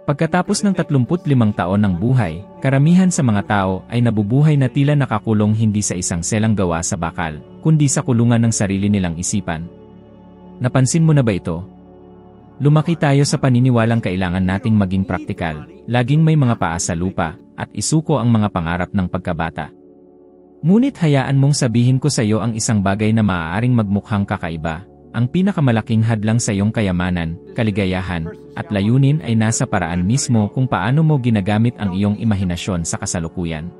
Pagkatapos ng 35 taon ng buhay, karamihan sa mga tao ay nabubuhay na tila nakakulong hindi sa isang selang gawa sa bakal, kundi sa kulungan ng sarili nilang isipan. Napansin mo na ba ito? Lumaki tayo sa paniniwalang kailangan nating maging praktikal, laging may mga paa sa lupa, at isuko ang mga pangarap ng pagkabata. Ngunit hayaan mong sabihin ko sa iyo ang isang bagay na maaaring magmukhang kakaiba. Ang pinakamalaking hadlang sa iyong kayamanan, kaligayahan, at layunin ay nasa paraan mismo kung paano mo ginagamit ang iyong imahinasyon sa kasalukuyan.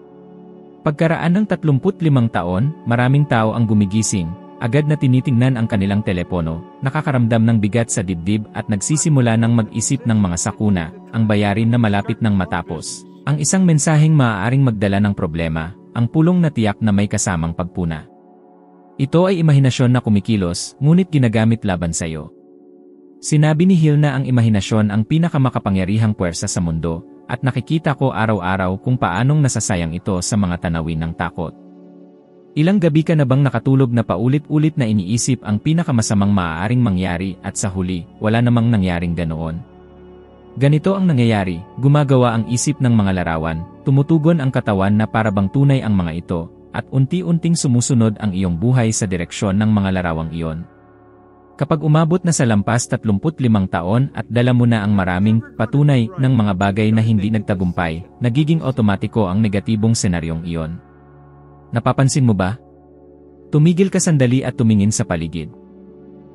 Pagkaraan ng 35 taon, maraming tao ang gumigising, agad na tinitingnan ang kanilang telepono, nakakaramdam ng bigat sa dibdib at nagsisimula ng mag-isip ng mga sakuna, ang bayarin na malapit ng matapos. Ang isang mensaheng maaaring magdala ng problema, ang pulong na tiyak na may kasamang pagpuna. Ito ay imahinasyon na kumikilos, ngunit ginagamit laban sa iyo. Sinabi ni Hill na ang imahinasyon ang pinakamakapangyarihang puwersa sa mundo, at nakikita ko araw-araw kung paanong nasasayang ito sa mga tanawin ng takot. Ilang gabi ka na bang nakatulog na paulit-ulit na iniisip ang pinakamasamang maaaring mangyari at sa huli, wala namang nangyaring ganoon? Ganito ang nangyayari, gumagawa ang isip ng mga larawan, tumutugon ang katawan na parabang tunay ang mga ito, at unti-unting sumusunod ang iyong buhay sa direksyon ng mga larawang iyon. Kapag umabot na sa lampas 35 taon at dala mo na ang maraming patunay ng mga bagay na hindi nagtagumpay, nagiging otomatiko ang negatibong senaryong iyon. Napapansin mo ba? Tumigil ka sandali at tumingin sa paligid.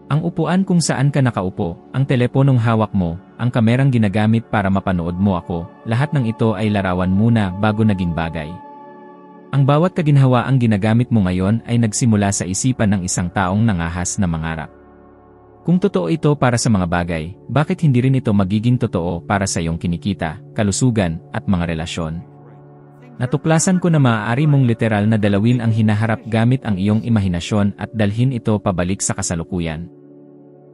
Ang upuan kung saan ka nakaupo, ang teleponong hawak mo, ang kamerang ginagamit para mapanood mo ako, lahat ng ito ay larawan muna bago naging bagay. Ang bawat kaginhawaang ginagamit mo ngayon ay nagsimula sa isipan ng isang taong nangahas na mangarap. Kung totoo ito para sa mga bagay, bakit hindi rin ito magiging totoo para sa iyong kinikita, kalusugan, at mga relasyon? Natuklasan ko na maaari mong literal na dalawin ang hinaharap gamit ang iyong imahinasyon at dalhin ito pabalik sa kasalukuyan.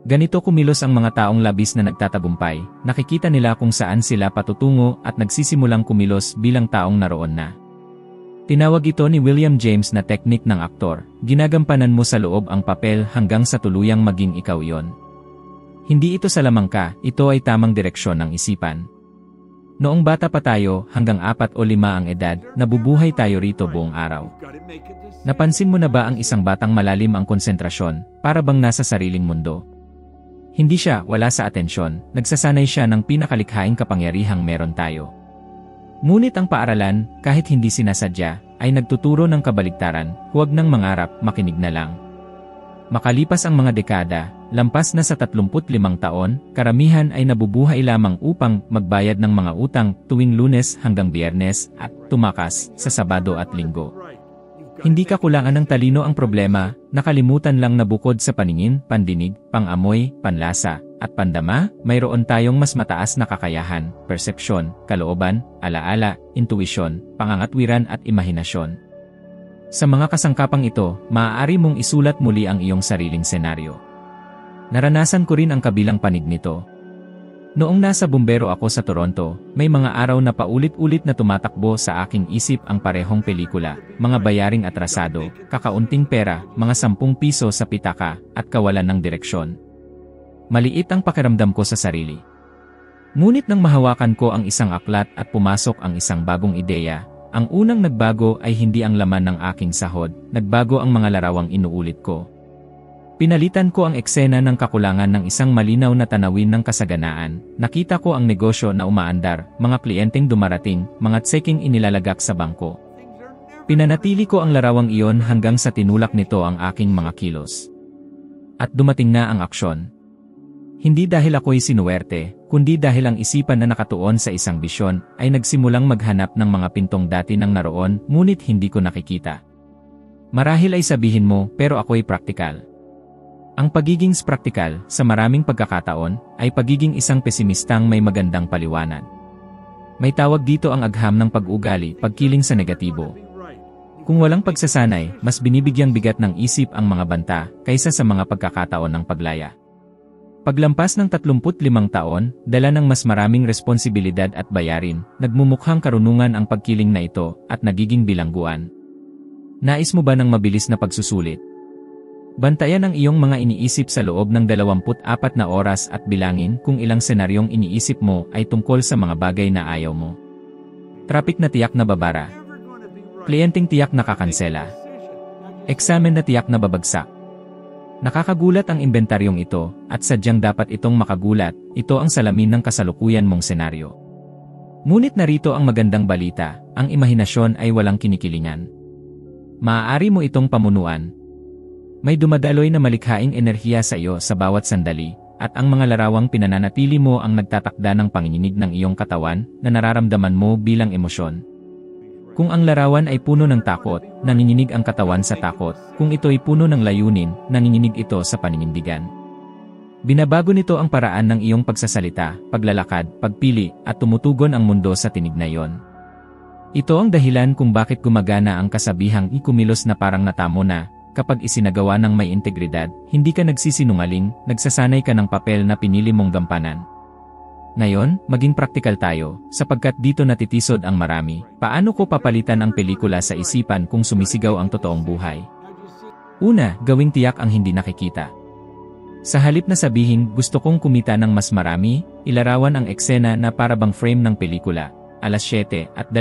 Ganito kumilos ang mga taong labis na nagtatagumpay, nakikita nila kung saan sila patutungo at nagsisimulang kumilos bilang taong naroon na. Tinawag ito ni William James na teknik ng aktor, ginagampanan mo sa loob ang papel hanggang sa tuluyang maging ikaw iyon. Hindi ito sa lamang ka, ito ay tamang direksyon ng isipan. Noong bata pa tayo, hanggang 4 o 5 ang edad, nabubuhay tayo rito buong araw. Napansin mo na ba ang isang batang malalim ang konsentrasyon, para bang nasa sariling mundo? Hindi siya, wala sa atensyon, nagsasanay siya ng pinakalikhaing kapangyarihang meron tayo. Ngunit ang paaralan, kahit hindi sinasadya, ay nagtuturo ng kabaligtaran, huwag nang mangarap, makinig na lang. Makalipas ang mga dekada, lampas na sa 35 taon, karamihan ay nabubuhay lamang upang magbayad ng mga utang tuwing Lunes hanggang Biyernes at tumakas sa Sabado at Linggo. Hindi kakulangan ng talino ang problema, nakalimutan lang na bukod sa paningin, pandinig, pangamoy, panlasa, at pandama, mayroon tayong mas mataas na kakayahan, persepsyon, kalooban, alaala, intuisyon, pangangatwiran at imahinasyon. Sa mga kasangkapang ito, maaari mong isulat muli ang iyong sariling senaryo. Naranasan ko rin ang kabilang panig nito. Noong nasa bumbero ako sa Toronto, may mga araw na paulit-ulit na tumatakbo sa aking isip ang parehong pelikula, mga bayaring atrasado, kakaunting pera, mga 10 piso sa pitaka, at kawalan ng direksyon. Maliit ang pakiramdam ko sa sarili. Ngunit nang mahawakan ko ang isang aklat at pumasok ang isang bagong ideya, ang unang nagbago ay hindi ang laman ng aking sahod, nagbago ang mga larawang inuulit ko. Pinalitan ko ang eksena ng kakulangan ng isang malinaw na tanawin ng kasaganaan, nakita ko ang negosyo na umaandar, mga kliyenteng dumarating, mga tseking inilalagak sa bangko. Pinanatili ko ang larawang iyon hanggang sa tinulak nito ang aking mga kilos. At dumating na ang aksyon. Hindi dahil ako'y sinuwerte, kundi dahil ang isipan na nakatuon sa isang bisyon ay nagsimulang maghanap ng mga pintong dati nang naroon ngunit hindi ko nakikita. Marahil ay sabihin mo, pero ako'y praktikal. Ang pagiging praktikal, sa maraming pagkakataon, ay pagiging isang pesimistang may magandang paliwanag. May tawag dito ang agham ng pag-ugali, pagkiling sa negatibo. Kung walang pagsasanay, mas binibigyang bigat ng isip ang mga banta kaysa sa mga pagkakataon ng paglaya. Paglampas ng 35 taon, dala ng mas maraming responsibilidad at bayarin, nagmumukhang karunungan ang pagkiling na ito at nagiging bilangguan. Nais mo ba ng mabilis na pagsusulit? Bantayan ang iyong mga iniisip sa loob ng 24 na oras at bilangin kung ilang senaryong iniisip mo ay tungkol sa mga bagay na ayaw mo. Traffic na tiyak na babara. Kliyenteng tiyak na kakansela. Eksamen na tiyak na babagsak. Nakakagulat ang inventaryong ito, at sadyang dapat itong makagulat, ito ang salamin ng kasalukuyan mong senaryo. Ngunit narito ang magandang balita, ang imahinasyon ay walang kinikilingan. Maaari mo itong pamunuan. May dumadaloy na malikhaing enerhiya sa iyo sa bawat sandali, at ang mga larawang pinananatili mo ang nagtatakda ng panginginig ng iyong katawan na nararamdaman mo bilang emosyon. Kung ang larawan ay puno ng takot, nanginginig ang katawan sa takot. Kung ito ay puno ng layunin, nanginginig ito sa paninindigan. Binabago nito ang paraan ng iyong pagsasalita, paglalakad, pagpili, at tumutugon ang mundo sa tinig na iyon. Ito ang dahilan kung bakit gumagana ang kasabihang ikumilos na parang natamo na, kapag isinagawa ng may integridad, hindi ka nagsisinungaling, nagsasanay ka ng papel na pinili mong gampanan. Ngayon, maging praktikal tayo, sapagkat dito natitisod ang marami. Paano ko papalitan ang pelikula sa isipan kung sumisigaw ang totoong buhay? Una, gawing tiyak ang hindi nakikita. Sa halip na sabihin gusto kong kumita ng mas marami, ilarawan ang eksena na para bang frame ng pelikula. 7:02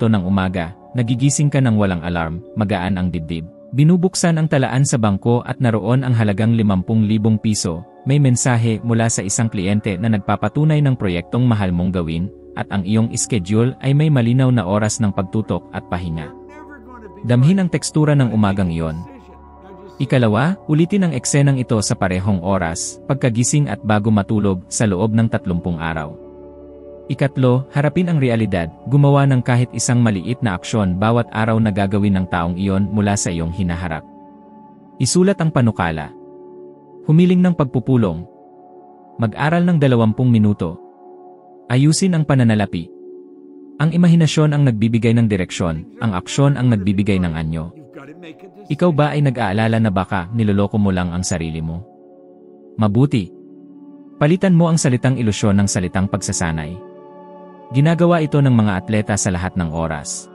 ng umaga, nagigising ka ng walang alarm, magaan ang dibdib. Binubuksan ang talaan sa bangko at naroon ang halagang 50,000 piso. May mensahe mula sa isang kliyente na nagpapatunay ng proyektong mahal mong gawin, at ang iyong schedule ay may malinaw na oras ng pagtutok at pahinga. Damhin ang tekstura ng umagang iyon. Ikalawa, ulitin ang eksenang ito sa parehong oras, pagkagising at bago matulog sa loob ng 30 araw. Ikatlo, harapin ang realidad, gumawa ng kahit isang maliit na aksyon bawat araw na gagawin ng taong iyon mula sa iyong hinaharap. Isulat ang panukala. Humiling ng pagpupulong. Mag-aral ng 20 minuto. Ayusin ang pananalapi. Ang imahinasyon ang nagbibigay ng direksyon, ang aksyon ang nagbibigay ng anyo. Ikaw ba ay nag-aalala na baka niloloko mo lang ang sarili mo? Mabuti. Palitan mo ang salitang ilusyon ng salitang pagsasanay. Ginagawa ito ng mga atleta sa lahat ng oras.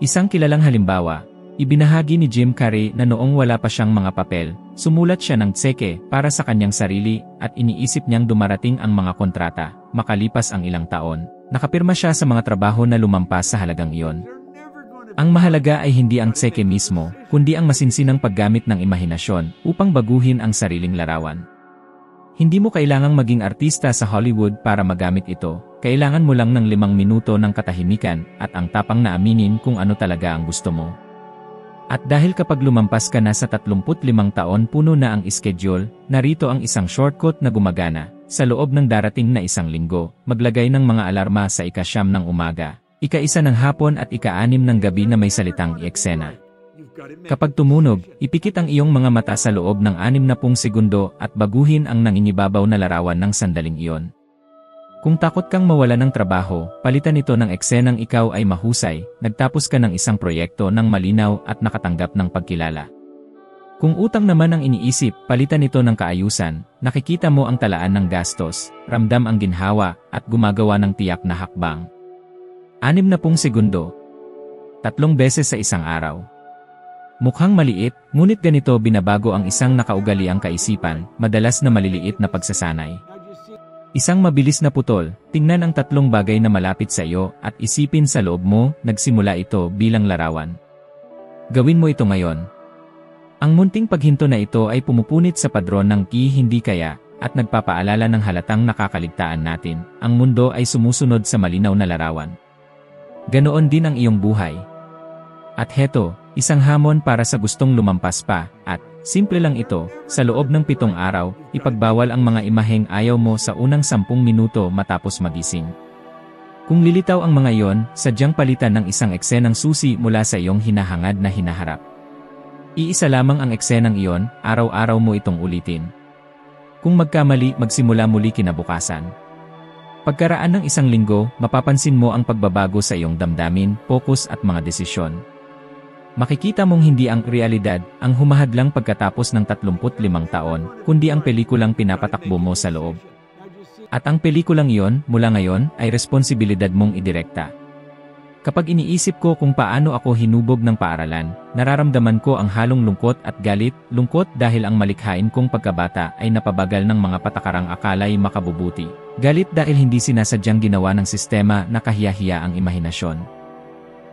Isang kilalang halimbawa, ibinahagi ni Jim Carrey na noong wala pa siyang mga papel, sumulat siya ng tseke para sa kanyang sarili at iniisip niyang dumarating ang mga kontrata. Makalipas ang ilang taon, nakapirma siya sa mga trabaho na lumampas sa halagang iyon. Ang mahalaga ay hindi ang tseke mismo, kundi ang masinsinang paggamit ng imahinasyon upang baguhin ang sariling larawan. Hindi mo kailangang maging artista sa Hollywood para magamit ito, kailangan mo lang ng 5 minuto ng katahimikan at ang tapang na aminin kung ano talaga ang gusto mo. At dahil kapag lumampas ka na sa 35 taon puno na ang schedule, narito ang isang shortcut na gumagana. Sa loob ng darating na 1 linggo, maglagay ng mga alarma sa 9 ng umaga, 1 ng hapon at 6 ng gabi na may salitang i-eksena. Kapag tumunog, ipikit ang iyong mga mata sa loob ng 60 segundo at baguhin ang nangingibabaw na larawan ng sandaling iyon. Kung takot kang mawala ng trabaho, palitan ito ng eksenang ikaw ay mahusay, nagtapos ka ng isang proyekto ng malinaw at nakatanggap ng pagkilala. Kung utang naman ang iniisip, palitan ito ng kaayusan, nakikita mo ang talaan ng gastos, ramdam ang ginhawa, at gumagawa ng tiyak na hakbang. 60 segundo. 3 beses sa isang araw. Mukhang maliit, ngunit ganito binabago ang isang nakaugaliang kaisipan, madalas na maliliit na pagsasanay. Isang mabilis na putol, tingnan ang 3 bagay na malapit sa iyo at isipin sa loob mo, nagsimula ito bilang larawan. Gawin mo ito ngayon. Ang munting paghinto na ito ay pumupunit sa padron ng hindi kaya, at nagpapaalala ng halatang nakakaligtaan natin, ang mundo ay sumusunod sa malinaw na larawan. Ganoon din ang iyong buhay. At heto, isang hamon para sa gustong lumampas pa, at, simple lang ito, sa loob ng 7 araw, ipagbawal ang mga imaheng ayaw mo sa unang 10 minuto matapos magising. Kung lilitaw ang mga iyon, sadyang palitan ng isang eksenang susi mula sa iyong hinahangad na hinaharap. Iisa lamang ang eksenang iyon, araw-araw mo itong ulitin. Kung magkamali, magsimula muli kinabukasan. Pagkaraan ng 1 linggo, mapapansin mo ang pagbabago sa iyong damdamin, focus at mga desisyon. Makikita mong hindi ang realidad ang humahadlang pagkatapos ng 35 taon, kundi ang pelikulang pinapatakbo mo sa loob. At ang pelikulang iyon, mula ngayon, ay responsibilidad mong idirekta. Kapag iniisip ko kung paano ako hinubog ng paaralan, nararamdaman ko ang halong lungkot at galit, lungkot dahil ang malikhain kong pagkabata ay napabagal ng mga patakarang akala'y makabubuti. Galit dahil hindi sinasadyang ginawa ng sistema na kahiya-hiya ang imahinasyon.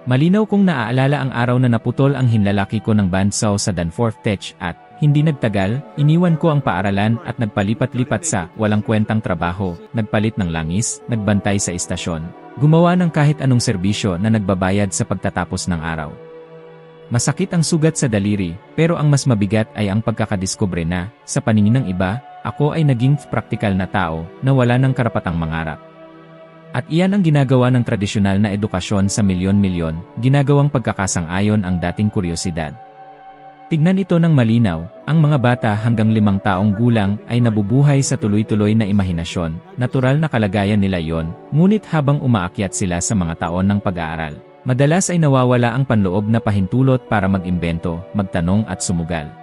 Malinaw kong naaalala ang araw na naputol ang hinlalaki ko ng bandsaw sa Danforth Tech at, hindi nagtagal, iniwan ko ang paaralan at nagpalipat-lipat sa walang kwentang trabaho, nagpalit ng langis, nagbantay sa istasyon, gumawa ng kahit anong serbisyo na nagbabayad sa pagtatapos ng araw. Masakit ang sugat sa daliri, pero ang mas mabigat ay ang pagkakadiskubre na, sa paningin ng iba, ako ay naging praktikal na tao na wala ng karapatang mangarap. At iyan ang ginagawa ng tradisyonal na edukasyon sa milyon-milyon, ginagawang pagkakasang-ayon ang dating kuryosidad. Tignan ito ng malinaw, ang mga bata hanggang 5 taong gulang ay nabubuhay sa tuloy-tuloy na imahinasyon, natural na kalagayan nila yon, ngunit habang umaakyat sila sa mga taon ng pag-aaral, madalas ay nawawala ang panloob na pahintulot para mag-imbento, magtanong at sumugal.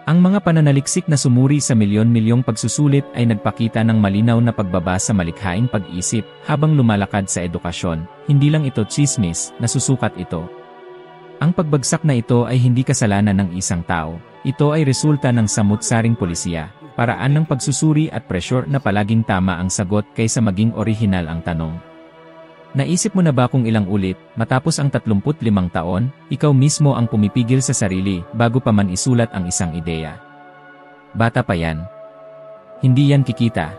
Ang mga pananaliksik na sumuri sa milyon-milyong pagsusulit ay nagpakita ng malinaw na pagbaba sa malikhaing pag-isip habang lumalakad sa edukasyon, hindi lang ito tsismis, nasusukat ito. Ang pagbagsak na ito ay hindi kasalanan ng isang tao, ito ay resulta ng samut-saring polisiya, paraan ng pagsusuri at pressure na palaging tama ang sagot kaysa maging orihinal ang tanong. Naisip mo na ba kung ilang ulit, matapos ang 35 taon, ikaw mismo ang pumipigil sa sarili bago pa man isulat ang isang ideya? Bata pa yan. Hindi yan kikita.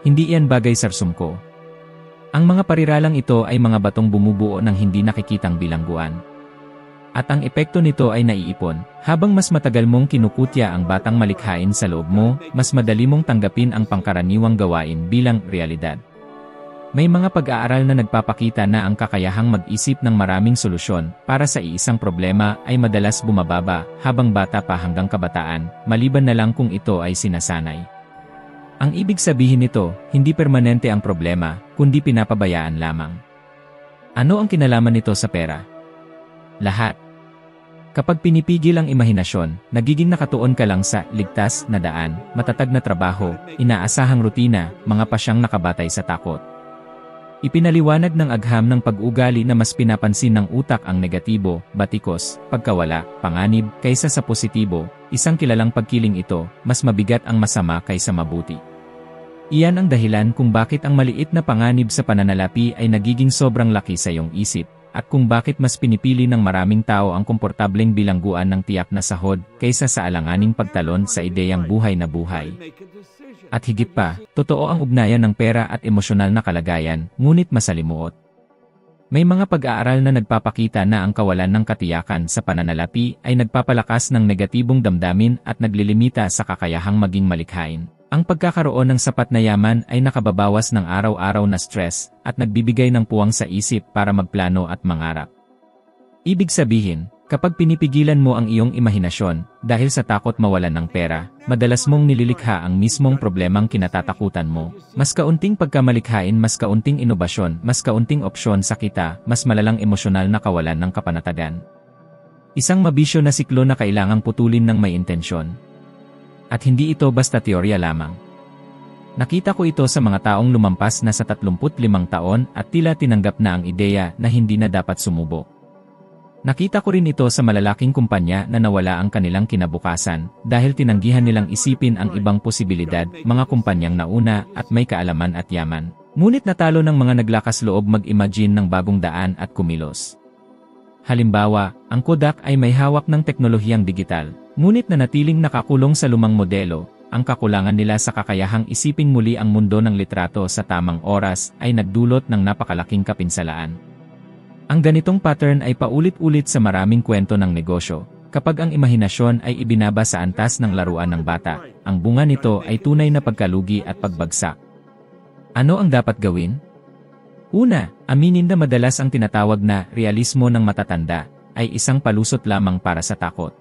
Hindi yan bagay sa sumko. Ang mga pariralang ito ay mga batong bumubuo ng hindi nakikitang bilangguan. At ang epekto nito ay naiipon, habang mas matagal mong kinukutya ang batang malikhain sa loob mo, mas madali mong tanggapin ang pangkaraniwang gawain bilang realidad. May mga pag-aaral na nagpapakita na ang kakayahang mag-isip ng maraming solusyon para sa iisang problema ay madalas bumababa habang bata pa hanggang kabataan, maliban na lang kung ito ay sinasanay. Ang ibig sabihin nito, hindi permanente ang problema, kundi pinapabayaan lamang. Ano ang kinalaman nito sa pera? Lahat. Kapag pinipigil ang imahinasyon, nagiging nakatuon ka lang sa ligtas na daan, matatag na trabaho, inaasahang rutina, mga pasyang nakabatay sa takot. Ipinaliwanag ng agham ng pag-ugali na mas pinapansin ng utak ang negatibo, batikos, pagkawala, panganib, kaysa sa positibo, isang kilalang pagkiling ito, mas mabigat ang masama kaysa mabuti. Iyan ang dahilan kung bakit ang maliit na panganib sa pananalapi ay nagiging sobrang laki sa iyong isip, at kung bakit mas pinipili ng maraming tao ang komportableng bilangguan ng tiyak na sahod kaysa sa alanganing pagtalon sa ideyang buhay na buhay. At higit pa, totoo ang ugnayan ng pera at emosyonal na kalagayan, ngunit masalimuot. May mga pag-aaral na nagpapakita na ang kawalan ng katiyakan sa pananalapi ay nagpapalakas ng negatibong damdamin at naglilimita sa kakayahang maging malikhain. Ang pagkakaroon ng sapat na yaman ay nakababawas ng araw-araw na stress at nagbibigay ng puwang sa isip para magplano at mangarap. Ibig sabihin, kapag pinipigilan mo ang iyong imahinasyon dahil sa takot mawalan ng pera, madalas mong nililikha ang mismong problemang kinatatakutan mo. Mas kaunting pagkamalikhain, mas kaunting inobasyon, mas kaunting opsyon sa kita, mas malalang emosyonal na kawalan ng kapanatagan. Isang mabisyo na siklo na kailangang putulin ng may intensyon. At hindi ito basta teorya lamang. Nakita ko ito sa mga taong lumampas na sa 35 taon at tila tinanggap na ang ideya na hindi na dapat sumubok. Nakita ko rin ito sa malalaking kumpanya na nawala ang kanilang kinabukasan dahil tinanggihan nilang isipin ang ibang posibilidad, mga kumpanyang nauna at may kaalaman at yaman. Ngunit natalo ng mga naglakas loob mag-imagine ng bagong daan at kumilos. Halimbawa, ang Kodak ay may hawak ng teknolohiyang digital, ngunit nanatiling nakakulong sa lumang modelo. Ang kakulangan nila sa kakayahang isiping muli ang mundo ng litrato sa tamang oras ay nagdulot ng napakalaking kapinsalaan. Ang ganitong pattern ay paulit-ulit sa maraming kwento ng negosyo. Kapag ang imahinasyon ay ibinaba sa antas ng laruan ng bata, ang bunga nito ay tunay na pagkalugi at pagbagsak. Ano ang dapat gawin? Una, aminin na madalas ang tinatawag na realismo ng matatanda ay isang palusot lamang para sa takot.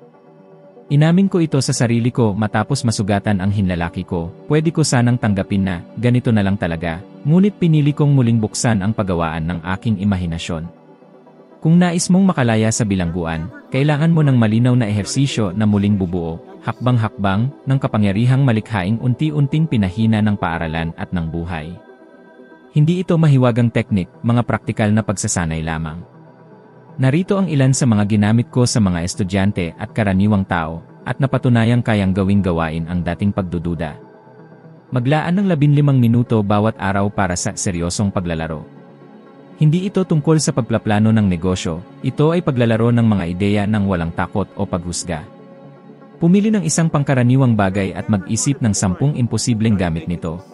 Inamin ko ito sa sarili ko matapos masugatan ang hinlalaki ko. Pwede ko sanang tanggapin na ganito na lang talaga, ngunit pinili kong muling buksan ang paggawaan ng aking imahinasyon. Kung nais mong makalaya sa bilangguan, kailangan mo ng malinaw na ehersisyo na muling bubuo, hakbang-hakbang, ng kapangyarihang malikhaing unti-unting pinahina ng paaralan at ng buhay. Hindi ito mahiwagang teknik, mga praktikal na pagsasanay lamang. Narito ang ilan sa mga ginamit ko sa mga estudyante at karaniwang tao, at napatunayang kayang gawing gawain ang dating pagdududa. Maglaan ng 15 minuto bawat araw para sa seryosong paglalaro. Hindi ito tungkol sa pagplaplano ng negosyo, ito ay paglalaro ng mga ideya ng walang takot o paghusga. Pumili ng isang pangkaraniwang bagay at mag-isip ng 10 imposibleng gamit nito.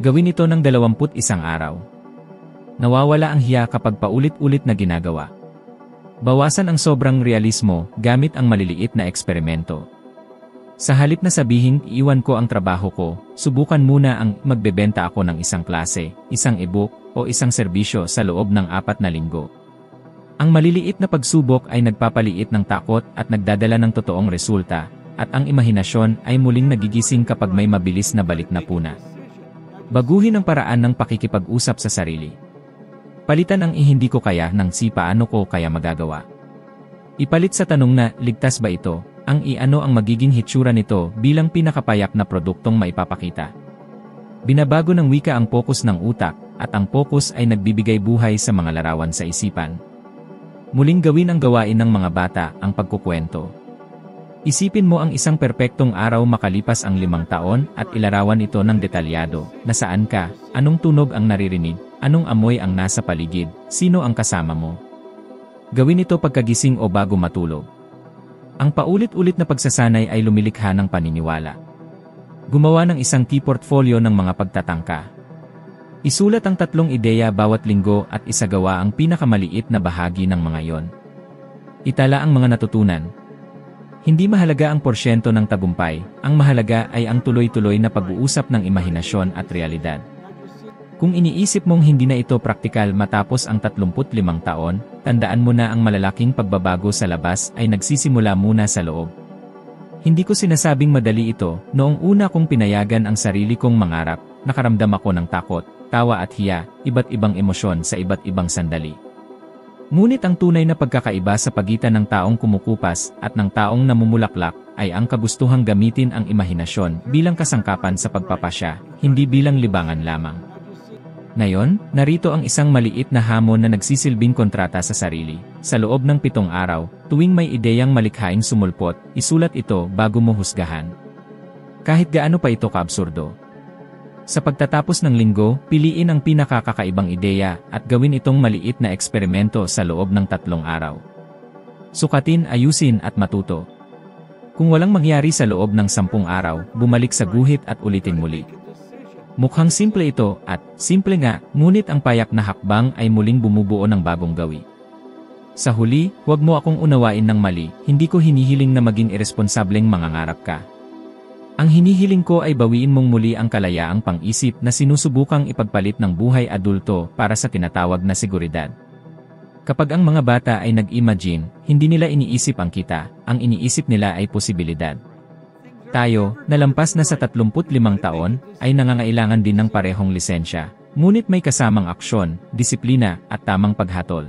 Gawin ito ng 21 araw. Nawawala ang hiya kapag paulit-ulit na ginagawa. Bawasan ang sobrang realismo gamit ang maliliit na eksperimento. Sa halip na sabihin, iiwan ko ang trabaho ko, subukan muna ang magbebenta ako ng isang klase, isang ebook, o isang serbisyo sa loob ng 4 na linggo. Ang maliliit na pagsubok ay nagpapaliit ng takot at nagdadala ng totoong resulta, at ang imahinasyon ay muling nagigising kapag may mabilis na balik na puna. Baguhin ang paraan ng pakikipag-usap sa sarili. Palitan ang hindi ko kaya ng paano ko kaya magagawa. Ipalit sa tanong na, ligtas ba ito? Ang ano ang magiging hitsura nito bilang pinakapayak na produktong maipapakita. Binabago ng wika ang focus ng utak, at ang focus ay nagbibigay buhay sa mga larawan sa isipan. Muling gawin ang gawain ng mga bata, ang pagkukwento. Isipin mo ang isang perpektong araw makalipas ang 5 taon at ilarawan ito ng detalyado, nasaan ka, anong tunog ang naririnig, anong amoy ang nasa paligid, sino ang kasama mo. Gawin ito pagkagising o bago matulog. Ang paulit-ulit na pagsasanay ay lumilikha ng paniniwala. Gumawa ng isang key portfolio ng mga pagtatangka. Isulat ang 3 ideya bawat linggo at isagawa ang pinakamaliit na bahagi ng mga yon. Itala ang mga natutunan. Hindi mahalaga ang porsyento ng tagumpay, ang mahalaga ay ang tuloy-tuloy na pag-uusap ng imahinasyon at realidad. Kung iniisip mong hindi na ito praktikal matapos ang 35 taon, tandaan mo na ang malalaking pagbabago sa labas ay nagsisimula muna sa loob. Hindi ko sinasabing madali ito, noong una kong pinayagan ang sarili kong mangarap, nakaramdam ako ng takot, tawa at hiya, iba't ibang emosyon sa iba't ibang sandali. Ngunit ang tunay na pagkakaiba sa pagitan ng taong kumukupas at ng taong namumulaklak ay ang kagustuhang gamitin ang imahinasyon bilang kasangkapan sa pagpapasya, hindi bilang libangan lamang. Ngayon, narito ang isang maliit na hamon na nagsisilbing kontrata sa sarili. Sa loob ng 7 araw, tuwing may ideyang malikhaing sumulpot, isulat ito bago mo husgahan. Kahit gaano pa ito kaabsurdo. Sa pagtatapos ng linggo, piliin ang pinakakakaibang ideya at gawin itong maliit na eksperimento sa loob ng 3 araw. Sukatin, ayusin at matuto. Kung walang mangyari sa loob ng 10 araw, bumalik sa guhit at ulitin muli. Mukhang simple ito at, simple nga, ngunit ang payak na hakbang ay muling bumubuo ng bagong gawi. Sa huli, huwag mo akong unawain ng mali, hindi ko hinihiling na maging iresponsableng mangangarap ka. Ang hinihiling ko ay bawiin mong muli ang kalayaang pang-isip na sinusubukang ipagpalit ng buhay adulto para sa tinatawag na seguridad. Kapag ang mga bata ay nag-imagine, hindi nila iniisip ang kita, ang iniisip nila ay posibilidad. Tayo, na lampas na sa 35 taon, ay nangangailangan din ng parehong lisensya, ngunit may kasamang aksyon, disiplina, at tamang paghatol.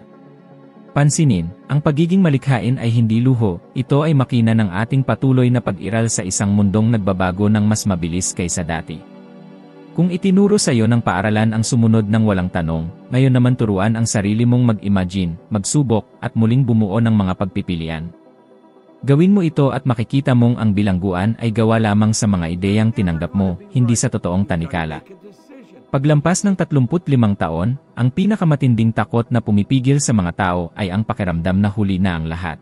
Pansinin, ang pagiging malikhain ay hindi luho, ito ay makina ng ating patuloy na pag-iral sa isang mundong nagbabago ng mas mabilis kaysa dati. Kung itinuro sa iyo ng paaralan ang sumunod ng walang tanong, ngayon naman turuan ang sarili mong mag-imagine, magsubok, at muling bumuo ng mga pagpipilian. Gawin mo ito at makikita mong ang bilangguan ay gawa lamang sa mga ideyang tinanggap mo, hindi sa totoong tanikala. Paglampas ng 35 taon, ang pinakamatinding takot na pumipigil sa mga tao ay ang pakiramdam na huli na ang lahat.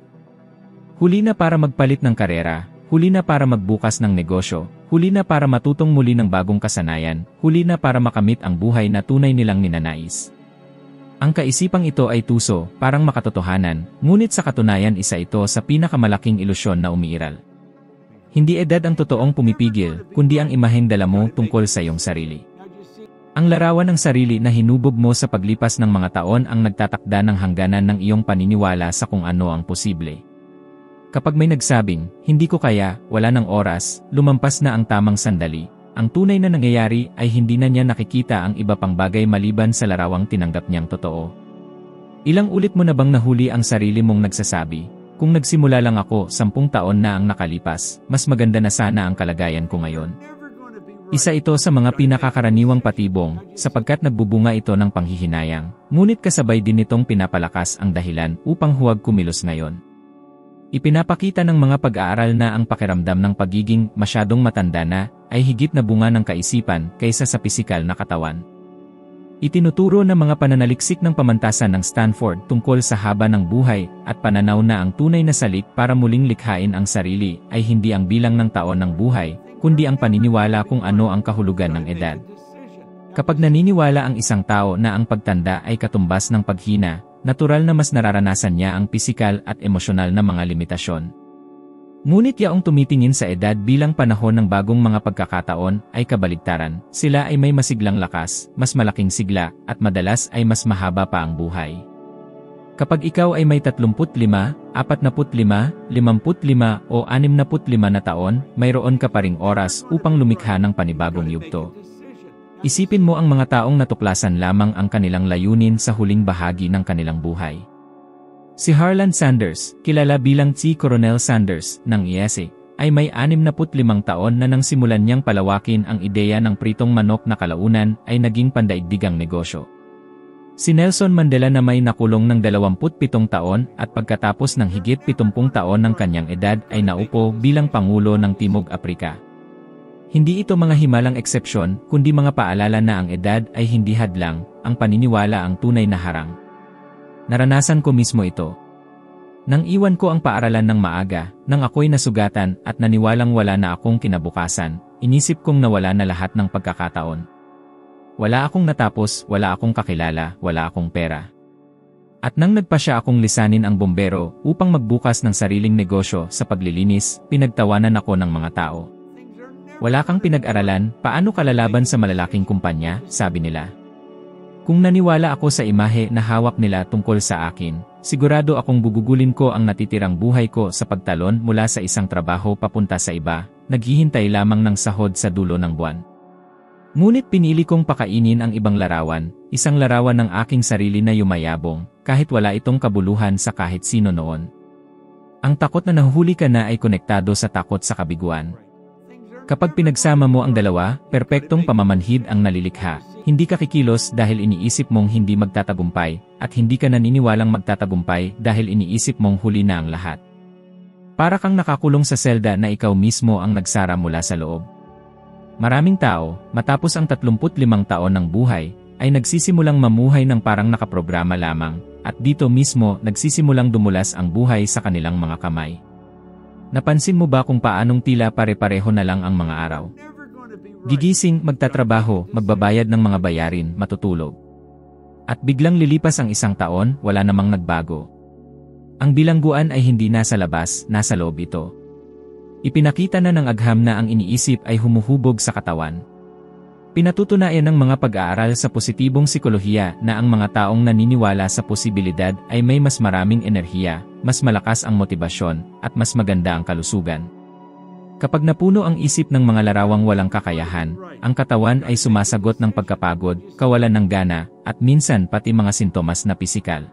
Huli na para magpalit ng karera, huli na para magbukas ng negosyo, huli na para matutong muli ng bagong kasanayan, huli na para makamit ang buhay na tunay nilang ninanais. Ang kaisipang ito ay tuso, parang makatotohanan, ngunit sa katunayan isa ito sa pinakamalaking ilusyon na umiiral. Hindi edad ang totoong pumipigil, kundi ang imaheng dala mo tungkol sa iyong sarili. Ang larawan ng sarili na hinubog mo sa paglipas ng mga taon ang nagtatakda ng hangganan ng iyong paniniwala sa kung ano ang posible. Kapag may nagsabing, hindi ko kaya, wala ng oras, lumampas na ang tamang sandali, ang tunay na nangyayari ay hindi na niya nakikita ang iba pang bagay maliban sa larawang tinanggap niyang totoo. Ilang ulit mo na bang nahuli ang sarili mong nagsasabi, kung nagsimula lang ako 10 taon na ang nakalipas, mas maganda na sana ang kalagayan ko ngayon. Isa ito sa mga pinakakaraniwang patibong, sapagkat nagbubunga ito ng panghihinayang, ngunit kasabay din nitong pinapalakas ang dahilan upang huwag kumilos ngayon. Ipinapakita ng mga pag-aaral na ang pakiramdam ng pagiging masyadong matanda na ay higit na bunga ng kaisipan kaysa sa pisikal na katawan. Itinuturo ng mga pananaliksik ng pamantasan ng Stanford tungkol sa haba ng buhay at pananaw na ang tunay na salik para muling likhain ang sarili ay hindi ang bilang ng taon ng buhay, kundi ang paniniwala kung ano ang kahulugan ng edad. Kapag naniniwala ang isang tao na ang pagtanda ay katumbas ng paghina, natural na mas nararanasan niya ang pisikal at emosyonal na mga limitasyon. Ngunit yaong tumitingin sa edad bilang panahon ng bagong mga pagkakataon ay kabaligtaran, sila ay may masiglang lakas, mas malaking sigla, at madalas ay mas mahaba pa ang buhay. Kapag ikaw ay may 35, 45, 55 o 65 na taon, mayroon ka pa ring oras upang lumikha ng panibagong yugto. Isipin mo ang mga taong natuklasan lamang ang kanilang layunin sa huling bahagi ng kanilang buhay. Si Harlan Sanders, kilala bilang si Coronel Sanders ng USA, ay may 65 taon na nang simulan niyang palawakin ang ideya ng pritong manok na kalaunan ay naging pandaigdigang negosyo. Si Nelson Mandela na may nakulong ng 27 taon at pagkatapos ng higit 70 taon ng kanyang edad ay naupo bilang Pangulo ng Timog Aprika. Hindi ito mga himalang eksepsyon, kundi mga paalala na ang edad ay hindi hadlang, ang paniniwala ang tunay na harang. Naranasan ko mismo ito. Nang iwan ko ang paaralan ng maaga, nang ako'y nasugatan at naniwalang wala na akong kinabukasan, inisip kong nawala na lahat ng pagkakataon. Wala akong natapos, wala akong kakilala, wala akong pera. At nang nagpasya akong lisanin ang bombero upang magbukas ng sariling negosyo sa paglilinis, pinagtawanan ako ng mga tao. Wala kang pinag-aralan, paano ka lalaban sa malalaking kumpanya, sabi nila. Kung naniwala ako sa imahe na hawak nila tungkol sa akin, sigurado akong bugugulin ko ang natitirang buhay ko sa pagtalon mula sa isang trabaho papunta sa iba, naghihintay lamang ng sahod sa dulo ng buwan. Ngunit pinili kong pakainin ang ibang larawan, isang larawan ng aking sarili na yumayabong, kahit wala itong kabuluhan sa kahit sino noon. Ang takot na nahuhuli ka na ay konektado sa takot sa kabiguan. Kapag pinagsama mo ang dalawa, perpektong pamamanhid ang nalilikha. Hindi ka kikilos dahil iniisip mong hindi magtatagumpay, at hindi ka naniniwalang magtatagumpay dahil iniisip mong huli na ang lahat. Para kang nakakulong sa selda na ikaw mismo ang nagsara mula sa loob. Maraming tao, matapos ang 35 taon ng buhay, ay nagsisimulang mamuhay ng parang nakaprograma lamang, at dito mismo nagsisimulang dumulas ang buhay sa kanilang mga kamay. Napansin mo ba kung paanong tila pare-pareho na lang ang mga araw? Gigising, magtatrabaho, magbabayad ng mga bayarin, matutulog. At biglang lilipas ang isang taon, wala namang nagbago. Ang bilangguan ay hindi nasa labas, nasa loob ito. Ipinakita na ng agham na ang iniisip ay humuhubog sa katawan. Pinatutunayan ng mga pag-aaral sa positibong sikolohiya na ang mga taong naniniwala sa posibilidad ay may mas maraming enerhiya, mas malakas ang motibasyon, at mas maganda ang kalusugan. Kapag napuno ang isip ng mga larawang walang kakayahan, ang katawan ay sumasagot ng pagkapagod, kawalan ng gana, at minsan pati mga sintomas na pisikal.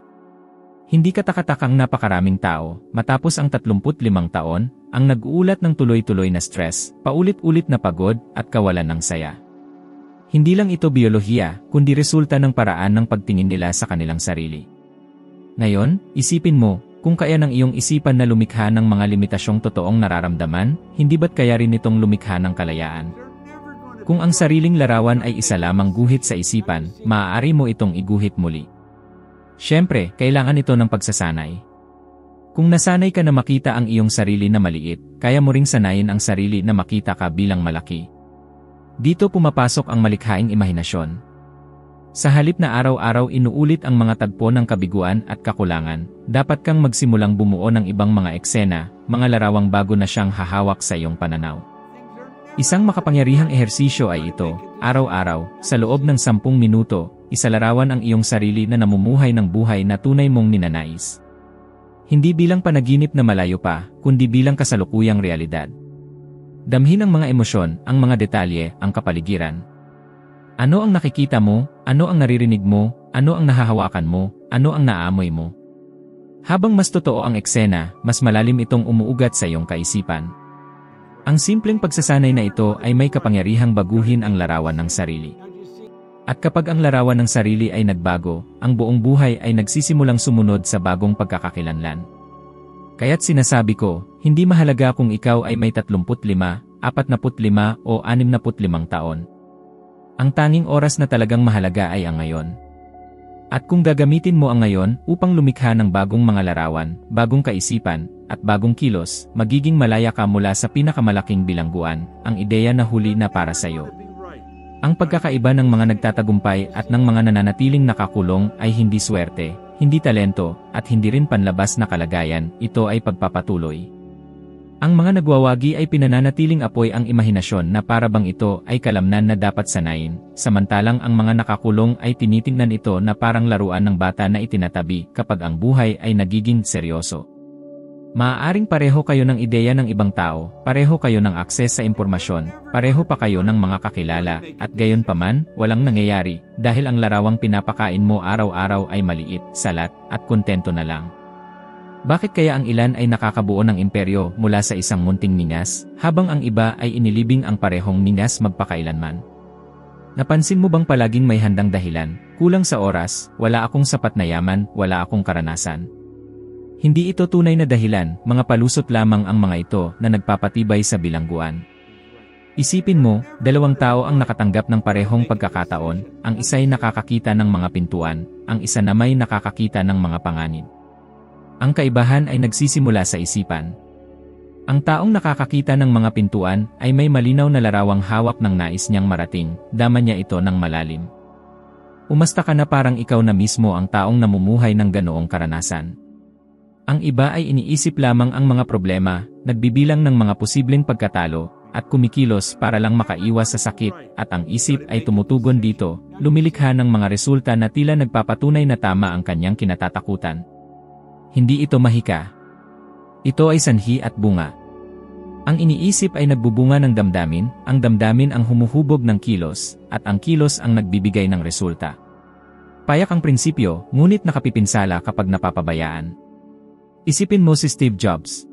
Hindi katakatakang napakaraming tao, matapos ang 35 taon, ang nag-uulat ng tuloy-tuloy na stress, paulit-ulit na pagod, at kawalan ng saya. Hindi lang ito biyolohiya, kundi resulta ng paraan ng pagtingin nila sa kanilang sarili. Ngayon, isipin mo, kung kaya ng iyong isipan na lumikha ng mga limitasyong totoong nararamdaman, hindi ba't kaya rin itong lumikha ng kalayaan? Kung ang sariling larawan ay isa lamang guhit sa isipan, maaari mo itong iguhit muli. Siyempre, kailangan ito ng pagsasanay. Kung nasanay ka na makita ang iyong sarili na maliit, kaya mo ring sanayin ang sarili na makita ka bilang malaki. Dito pumapasok ang malikhaing imahinasyon. Sa halip na araw-araw inuulit ang mga tagpo ng kabiguan at kakulangan, dapat kang magsimulang bumuo ng ibang mga eksena, mga larawang bago na siyang hahawak sa iyong pananaw. Isang makapangyarihang ehersisyo ay ito, araw-araw, sa loob ng 10 minuto, isalarawan ang iyong sarili na namumuhay ng buhay na tunay mong ninanais. Hindi bilang panaginip na malayo pa, kundi bilang kasalukuyang realidad. Damhin ang mga emosyon, ang mga detalye, ang kapaligiran. Ano ang nakikita mo? Ano ang naririnig mo? Ano ang nahahawakan mo? Ano ang naamoy mo? Habang mas totoo ang eksena, mas malalim itong umuugat sa iyong kaisipan. Ang simpleng pagsasanay na ito ay may kapangyarihang baguhin ang larawan ng sarili. At kapag ang larawan ng sarili ay nagbago, ang buong buhay ay nagsisimulang sumunod sa bagong pagkakakilanlan. Kaya't sinasabi ko, hindi mahalaga kung ikaw ay may 35, 45 o 65 taon. Ang tanging oras na talagang mahalaga ay ang ngayon. At kung gagamitin mo ang ngayon upang lumikha ng bagong mga larawan, bagong kaisipan, at bagong kilos, magiging malaya ka mula sa pinakamalaking bilangguan, ang ideya na huli na para sa iyo. Ang pagkakaiba ng mga nagtatagumpay at ng mga nananatiling nakakulong ay hindi swerte, hindi talento, at hindi rin panlabas na kalagayan, ito ay pagpapatuloy. Ang mga nagwawagi ay pinananatiling apoy ang imahinasyon na para bang ito ay kalamnan na dapat sanayin, samantalang ang mga nakakulong ay tinitingnan ito na parang laruan ng bata na itinatabi kapag ang buhay ay nagiging seryoso. Maaaring pareho kayo ng ideya ng ibang tao, pareho kayo ng akses sa impormasyon, pareho pa kayo ng mga kakilala, at gayon paman, walang nangyayari, dahil ang larawang pinapakain mo araw-araw ay maliit, salat, at kontento na lang. Bakit kaya ang ilan ay nakakabuo ng imperyo mula sa isang munting ningas, habang ang iba ay inilibing ang parehong ningas magpakailanman? Napansin mo bang palaging may handang dahilan, kulang sa oras, wala akong sapat na yaman, wala akong karanasan? Hindi ito tunay na dahilan, mga palusot lamang ang mga ito na nagpapatibay sa bilangguan. Isipin mo, dalawang tao ang nakatanggap ng parehong pagkakataon, ang isa'y nakakakita ng mga pintuan, ang isa nama'y nakakakita ng mga panganib. Ang kaibahan ay nagsisimula sa isipan. Ang taong nakakakita ng mga pintuan ay may malinaw na larawang hawak ng nais niyang marating, dama niya ito ng malalim. Umasta ka na parang ikaw na mismo ang taong namumuhay ng ganoong karanasan. Ang iba ay iniisip lamang ang mga problema, nagbibilang ng mga posibleng pagkatalo, at kumikilos para lang makaiwas sa sakit, at ang isip ay tumutugon dito, lumilikha ng mga resulta na tila nagpapatunay na tama ang kanyang kinatatakutan. Hindi ito mahika. Ito ay sanhi at bunga. Ang iniisip ay nagbubunga ng damdamin, ang damdamin ang humuhubog ng kilos, at ang kilos ang nagbibigay ng resulta. Payak ang prinsipyo, ngunit nakapipinsala kapag napapabayaan. Isipin mo si Steve Jobs.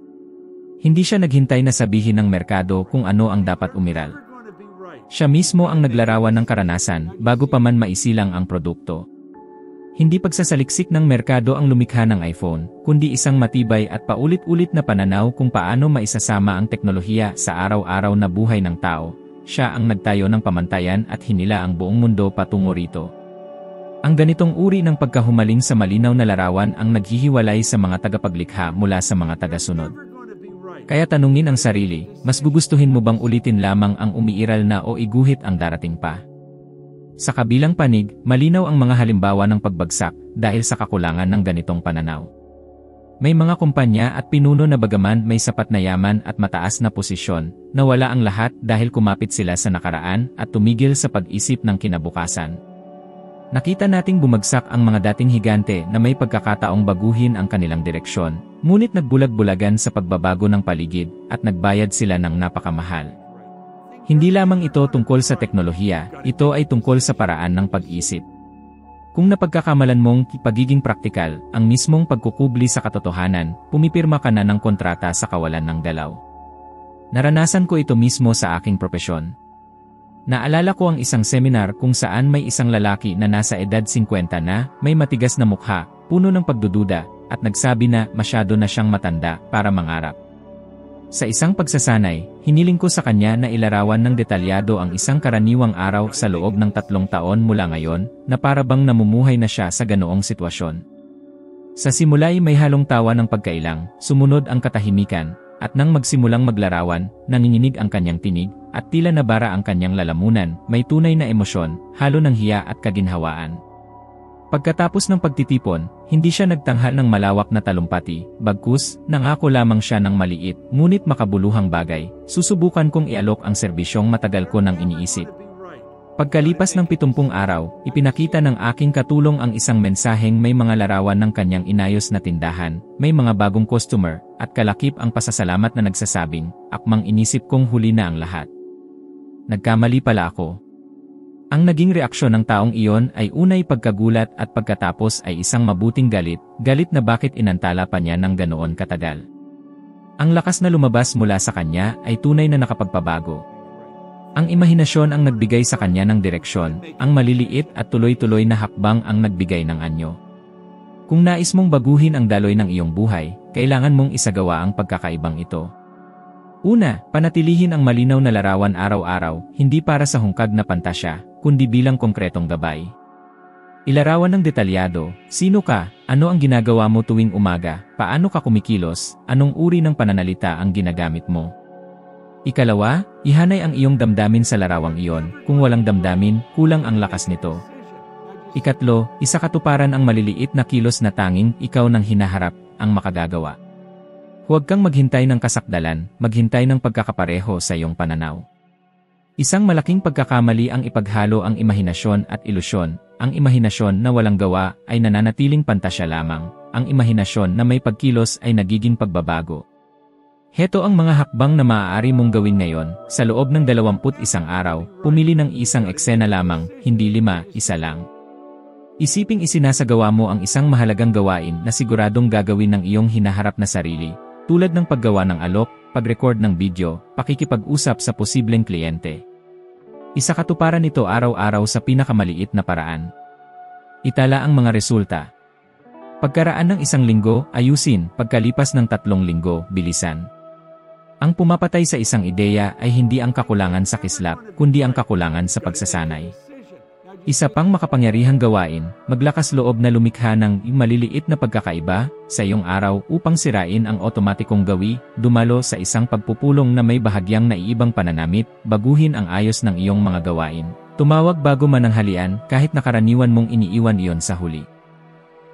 Hindi siya naghintay na sabihin ng merkado kung ano ang dapat umiral. Siya mismo ang naglarawan ng karanasan bago pa man maisilang ang produkto. Hindi pagsasaliksik ng merkado ang lumikha ng iPhone, kundi isang matibay at paulit-ulit na pananaw kung paano maisasama ang teknolohiya sa araw-araw na buhay ng tao. Siya ang nagtayo ng pamantayan at hinila ang buong mundo patungo rito. Ang ganitong uri ng pagkahumaling sa malinaw na larawan ang naghihiwalay sa mga tagapaglikha mula sa mga tagasunod. Kaya tanungin ang sarili, mas gugustuhin mo bang ulitin lamang ang umiiral na o iguhit ang darating pa? Sa kabilang panig, malinaw ang mga halimbawa ng pagbagsak dahil sa kakulangan ng ganitong pananaw. May mga kumpanya at pinuno na bagaman may sapat na yaman at mataas na posisyon, nawala ang lahat dahil kumapit sila sa nakaraan at tumigil sa pag-isip ng kinabukasan. Nakita nating bumagsak ang mga dating higante na may pagkakataong baguhin ang kanilang direksyon, ngunit nagbulag-bulagan sa pagbabago ng paligid at nagbayad sila ng napakamahal. Hindi lamang ito tungkol sa teknolohiya, ito ay tungkol sa paraan ng pag-isip. Kung napagkakamalan mong pagiging praktikal, ang mismong pagkukubli sa katotohanan, pumipirma ka na ng kontrata sa kawalan ng galaw. Naranasan ko ito mismo sa aking propesyon. Naalala ko ang isang seminar kung saan may isang lalaki na nasa edad 50 na, may matigas na mukha, puno ng pagdududa, at nagsabi na masyado na siyang matanda para mangarap. Sa isang pagsasanay, hiniling ko sa kanya na ilarawan ng detalyado ang isang karaniwang araw sa loob ng 3 taon mula ngayon, na para bang namumuhay na siya sa ganoong sitwasyon. Sa simula'y may halong tawa ng pagkailang, sumunod ang katahimikan, at nang magsimulang maglarawan, nanginginig ang kanyang tinig, at tila nabara ang kanyang lalamunan, may tunay na emosyon, halo ng hiya at kaginhawaan. Pagkatapos ng pagtitipon, hindi siya nagtanghal ng malawak na talumpati, bagkus, nangako lamang siya ng maliit, ngunit makabuluhang bagay, susubukan kong ialok ang serbisyong matagal ko nang iniisip. Pagkalipas ng 70 araw, ipinakita ng aking katulong ang isang mensaheng may mga larawan ng kanyang inayos na tindahan, may mga bagong customer, at kalakip ang pasasalamat na nagsasabing, akmang inisip kong huli na ang lahat. Nagkamali pala ako. Ang naging reaksyon ng taong iyon ay unay pagkagulat at pagkatapos ay isang mabuting galit, galit na bakit inantala pa niya ng ganoon katagal. Ang lakas na lumabas mula sa kanya ay tunay na nakapagpabago. Ang imahinasyon ang nagbigay sa kanya ng direksyon, ang maliliit at tuloy-tuloy na hakbang ang nagbigay ng anyo. Kung nais mong baguhin ang daloy ng iyong buhay, kailangan mong isagawa ang pagkakaibang ito. Una, panatilihin ang malinaw na larawan araw-araw, hindi para sa hungkag na pantasya, kundi bilang konkretong gabay. Ilarawan ng detalyado, sino ka, ano ang ginagawa mo tuwing umaga, paano ka kumikilos, anong uri ng pananalita ang ginagamit mo. Ikalawa, ihanay ang iyong damdamin sa larawang iyon, kung walang damdamin, kulang ang lakas nito. Ikatlo, isakatuparan ang maliliit na kilos na tanging ikaw nang hinaharap, ang makagagawa. Huwag kang maghintay ng kasakdalan, maghintay ng pagkakapareho sa iyong pananaw. Isang malaking pagkakamali ang ipaghalo ang imahinasyon at ilusyon. Ang imahinasyon na walang gawa ay nananatiling pantasya lamang. Ang imahinasyon na may pagkilos ay nagiging pagbabago. Heto ang mga hakbang na maaari mong gawin ngayon. Sa loob ng 21 araw, pumili ng isang eksena lamang, hindi 5, isa lang. Isiping isinasagawa mo ang isang mahalagang gawain na siguradong gagawin ng iyong hinaharap na sarili, tulad ng paggawa ng alok, pag-record ng video, pakikipag-usap sa posibleng kliyente. Isakatuparan ito araw-araw sa pinakamaliit na paraan. Itala ang mga resulta. Pagkaraan ng 1 linggo, ayusin, pagkalipas ng 3 linggo, bilisan. Ang pumapatay sa isang ideya ay hindi ang kakulangan sa kislap, kundi ang kakulangan sa pagsasanay. Isa pang makapangyarihang gawain, maglakas loob na lumikha ng maliliit na pagkakaiba sa iyong araw upang sirain ang otomatikong gawi, dumalo sa isang pagpupulong na may bahagyang naiibang pananamit, baguhin ang ayos ng iyong mga gawain. Tumawag bago mananghalian kahit nakaraniwan mong iniiwan iyon sa huli.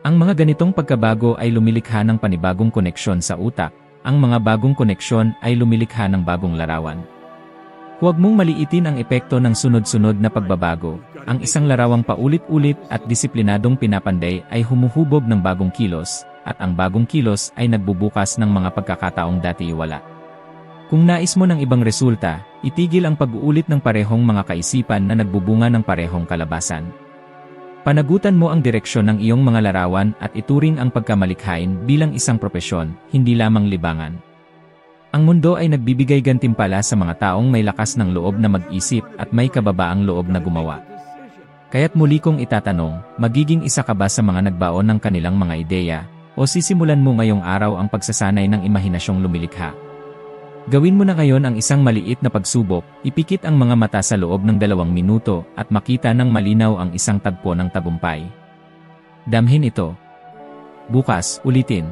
Ang mga ganitong pagkabago ay lumilikha ng panibagong koneksyon sa utak, ang mga bagong koneksyon ay lumilikha ng bagong larawan. Huwag mong maliitin ang epekto ng sunod-sunod na pagbabago. Ang isang larawang paulit-ulit at disiplinadong pinapanday ay humuhubog ng bagong kilos, at ang bagong kilos ay nagbubukas ng mga pagkakataong dati wala. Kung nais mo ng ibang resulta, itigil ang pag-uulit ng parehong mga kaisipan na nagbubunga ng parehong kalabasan. Panagutan mo ang direksyon ng iyong mga larawan at ituring ang pagkamalikhain bilang isang propesyon, hindi lamang libangan. Ang mundo ay nagbibigay gantimpala sa mga taong may lakas ng loob na mag-isip at may kababaang loob na gumawa. Kaya't muli kong itatanong, magiging isa ka ba sa mga nagbaon ng kanilang mga ideya, o sisimulan mo ngayong araw ang pagsasanay ng imahinasyong lumilikha? Gawin mo na ngayon ang isang maliit na pagsubok, ipikit ang mga mata sa loob ng 2 minuto at makita ng malinaw ang isang tagpo ng tagumpay. Damhin ito. Bukas, ulitin.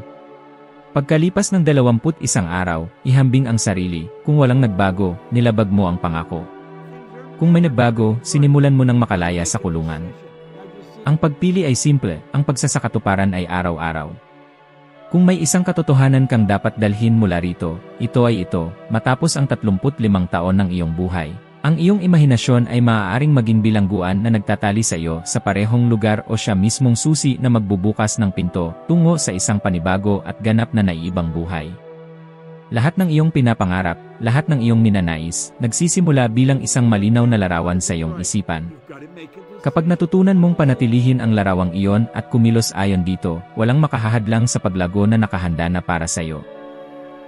Pagkalipas ng 21 araw, ihambing ang sarili, kung walang nagbago, nilabag mo ang pangako. Kung may nagbago, sinimulan mo ng makalaya sa kulungan. Ang pagpili ay simple, ang pagsasakatuparan ay araw-araw. Kung may isang katotohanan kang dapat dalhin mula rito, ito ay ito, matapos ang 35 taon ng iyong buhay. Ang iyong imahinasyon ay maaaring maging bilangguan na nagtatali sa iyo sa parehong lugar o siya mismong susi na magbubukas ng pinto tungo sa isang panibago at ganap na naiibang buhay. Lahat ng iyong pinapangarap, lahat ng iyong ninanais, nagsisimula bilang isang malinaw na larawan sa iyong isipan. Kapag natutunan mong panatilihin ang larawang iyon at kumilos ayon dito, walang makahahadlang sa paglago na nakahanda na para sa iyo.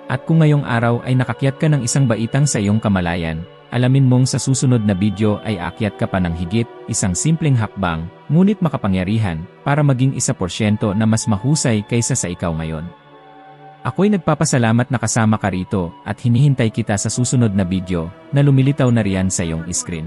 At kung ngayong araw ay nakakyat ka ng isang baitang sa iyong kamalayan, alamin mong sa susunod na video ay aakyat ka pa ng higit, isang simpleng hakbang, ngunit makapangyarihan, para maging 1% na mas mahusay kaysa sa ikaw ngayon. Ako'y nagpapasalamat na kasama ka rito at hinihintay kita sa susunod na video na lumilitaw na riyan sa iyong screen.